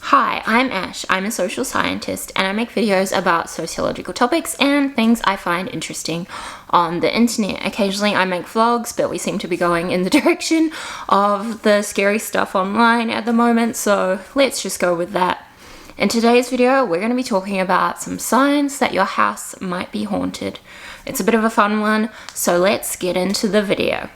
Hi, I'm Ash. I'm a social scientist and I make videos about sociological topics and things I find interesting on the internet. Occasionally I make vlogs, but we seem to be going in the direction of the scary stuff online at the moment, so let's just go with that. In today's video, we're going to be talking about some signs that your house might be haunted. It's a bit of a fun one, so let's get into the video.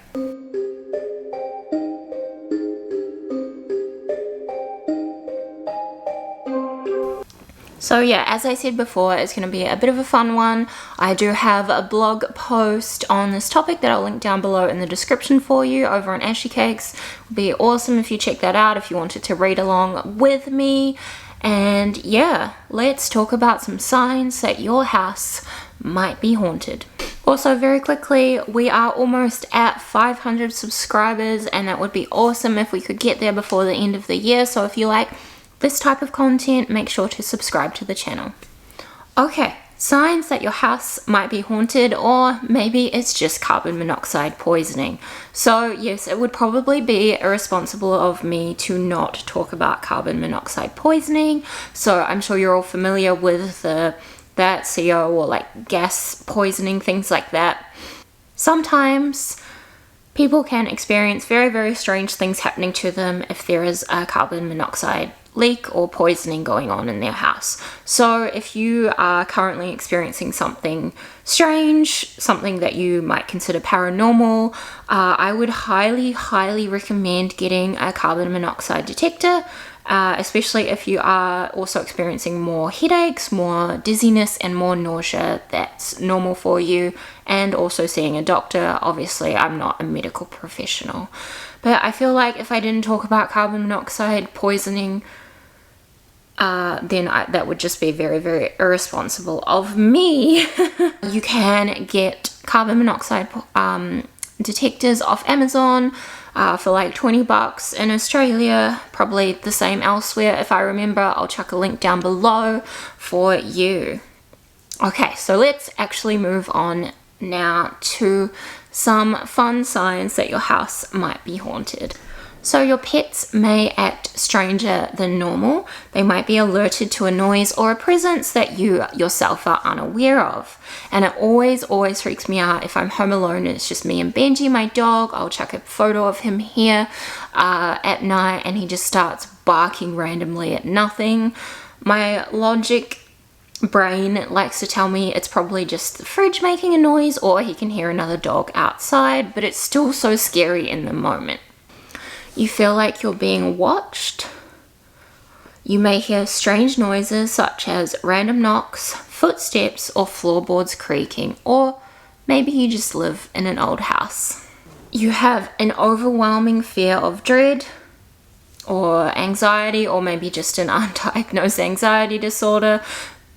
So yeah, as I said before, it's going to be a bit of a fun one. I do have a blog post on this topic that I'll link down below in the description for you over on Ashy Cakes. It would be awesome if you check that out if you wanted to read along with me. And yeah, let's talk about some signs that your house might be haunted. Also, very quickly, we are almost at 500 subscribers and that would be awesome if we could get there before the end of the year. So if you like this type of content, make sure to subscribe to the channel. Okay, signs that your house might be haunted, or maybe it's just carbon monoxide poisoning. So yes, it would probably be irresponsible of me to not talk about carbon monoxide poisoning. So I'm sure you're all familiar with that CO or like gas poisoning, things like that. Sometimes people can experience very, very strange things happening to them if there is a carbon monoxide leak or poisoning going on in their house. So if you are currently experiencing something strange, something that you might consider paranormal, I would highly recommend getting a carbon monoxide detector, especially if you are also experiencing more headaches, more dizziness, and more nausea. That's normal for you, and also seeing a doctor. Obviously, I'm not a medical professional, but I feel like if I didn't talk about carbon monoxide poisoning, then that would just be very, very irresponsible of me. You can get carbon monoxide detectors off Amazon for like 20 bucks in Australia, probably the same elsewhere if I remember. I'll chuck a link down below for you. Okay, so let's actually move on now to some fun signs that your house might be haunted. So your pets may act stranger than normal. They might be alerted to a noise or a presence that you yourself are unaware of. And it always freaks me out if I'm home alone and it's just me and Benji, my dog. I'll chuck a photo of him here at night and he just starts barking randomly at nothing. My logic brain likes to tell me it's probably just the fridge making a noise, or he can hear another dog outside, but it's still so scary in the moment. You feel like you're being watched. You may hear strange noises such as random knocks, footsteps, or floorboards creaking, or maybe you just live in an old house. You have an overwhelming fear of dread or anxiety, or maybe just an undiagnosed anxiety disorder.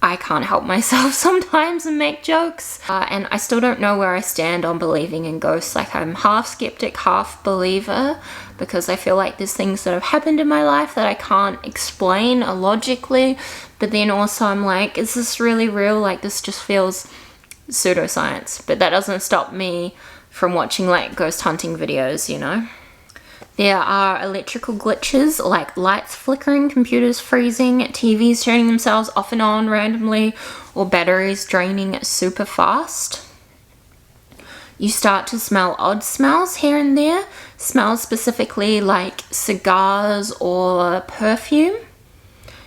I can't help myself sometimes and make jokes. And I still don't know where I stand on believing in ghosts. Like, I'm half skeptic, half believer, because I feel like there's things that have happened in my life that I can't explain logically. But then also I'm like, is this really real? Like, this just feels pseudoscience. But that doesn't stop me from watching like ghost hunting videos, you know? There are electrical glitches like lights flickering, computers freezing, TVs turning themselves off and on randomly, or batteries draining super fast. You start to smell odd smells here and there, smells specifically like cigars or perfume.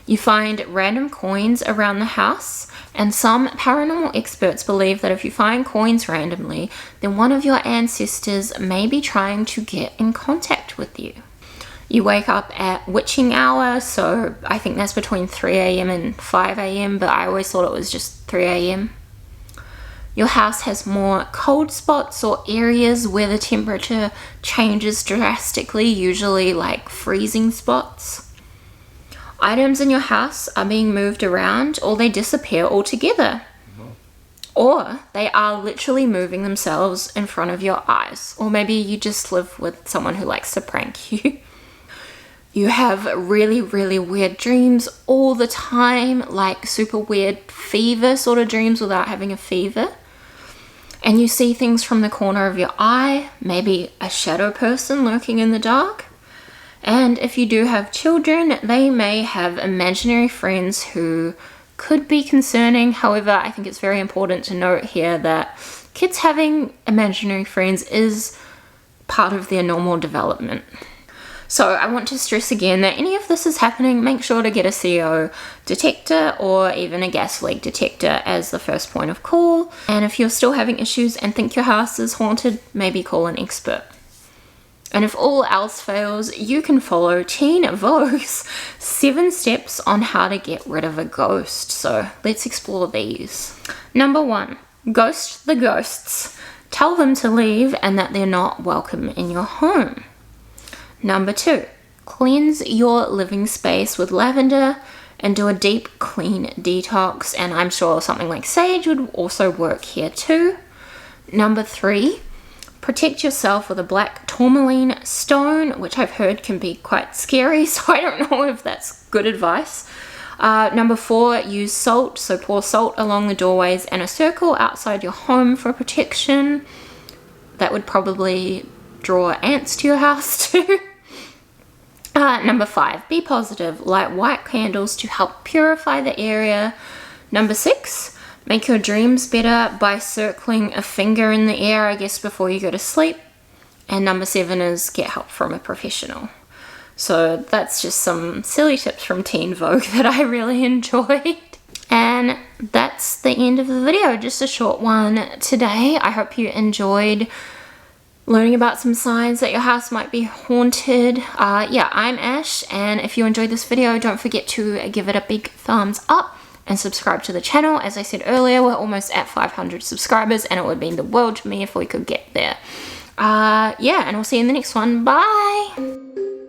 You find random coins around the house, and some paranormal experts believe that if you find coins randomly, then one of your ancestors may be trying to get in contact with you. You wake up at witching hour, so I think that's between 3 a.m. and 5 a.m., but I always thought it was just 3 a.m. Your house has more cold spots or areas where the temperature changes drastically, usually like freezing spots. Items in your house are being moved around, or they disappear altogether. Or they are literally moving themselves in front of your eyes. Or maybe you just live with someone who likes to prank you. You have really weird dreams all the time, like super weird fever sort of dreams without having a fever. And you see things from the corner of your eye, maybe a shadow person lurking in the dark. And if you do have children, they may have imaginary friends who could be concerning. However, I think it's very important to note here that kids having imaginary friends is part of their normal development. So I want to stress again that any of this is happening, make sure to get a CO detector or even a gas leak detector as the first point of call. And if you're still having issues and think your house is haunted, maybe call an expert. And if all else fails, you can follow Teen Vogue's 7 steps on how to get rid of a ghost. So let's explore these. Number 1, ghost the ghosts. Tell them to leave and that they're not welcome in your home. Number 2, cleanse your living space with lavender and do a deep clean detox, and I'm sure something like sage would also work here too. Number 3, protect yourself with a black tourmaline stone, which I've heard can be quite scary, so I don't know if that's good advice. Number 4, use salt, so pour salt along the doorways and a circle outside your home for protection. That would probably draw ants to your house too. Number 5, be positive. Light white candles to help purify the area. Number 6, make your dreams better by circling a finger in the air, I guess, before you go to sleep. And number 7 is get help from a professional. So that's just some silly tips from Teen Vogue that I really enjoyed. And that's the end of the video, just a short one today. I hope you enjoyed learning about some signs that your house might be haunted. Yeah, I'm Ash, and if you enjoyed this video, don't forget to give it a big thumbs up and subscribe to the channel. As I said earlier, we're almost at 500 subscribers, and it would mean the world to me if we could get there. Yeah, and we'll see you in the next one. Bye!